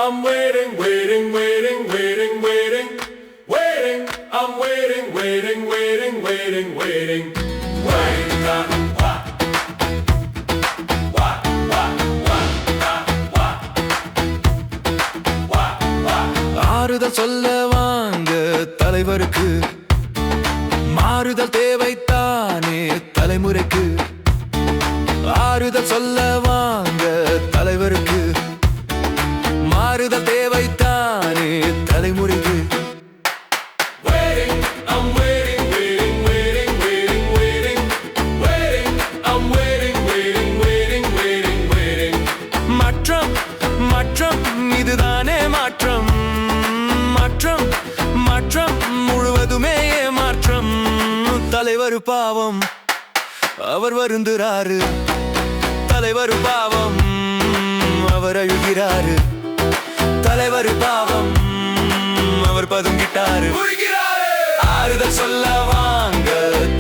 I'm waiting, waiting, waiting, waiting, waiting, waiting. I'm waiting, waiting, waiting, waiting, waiting, waiting. ஆறுதல் சொல்ல வாங்க தலைவருக்கு, மாறுதல் தேவைத்தானே தலைமுறைக்கு. ஆறுதல் சொல்ல வாங்க தலைவருக்கு, மாறுதல் தேவைத்தானே தலைமுறைக்கு. மாற்றம் மாற்றம் இதுதானே மாற்றம், மாற்றம் மாற்றம் முழுவதுமே மாற்றம். தலைவர் பாவம் அவர் வருந்துறாரு, தலைவர் பாவம் அவர் அழுகிறாரு, தலைவர் பாவம் அவர் பதுங்கிட்டாரு. ஆறுதல் சொல்ல வாங்க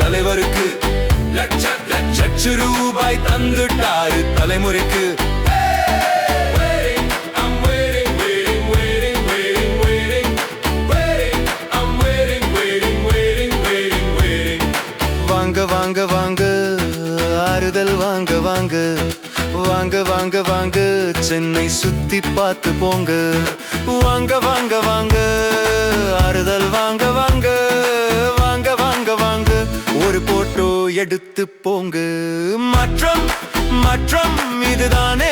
தலைவருக்கு, லட்ச ரூபாய் தந்துட்டாரு தலைமுறைக்கு. வாங்க வாங்க வாங்க ஆறுதல் வாங்க வாங்க, வாங்க வாங்க வாங்க சென்னை சுத்தி பார்த்து போங்க. வாங்க வாங்க வாங்க ஆறுதல் வாங்க வாங்க, வாங்க வாங்க வாங்க ஒரு போட்டோ எடுத்து போங்க. மாற்றம் மாற்றம் இதுதானே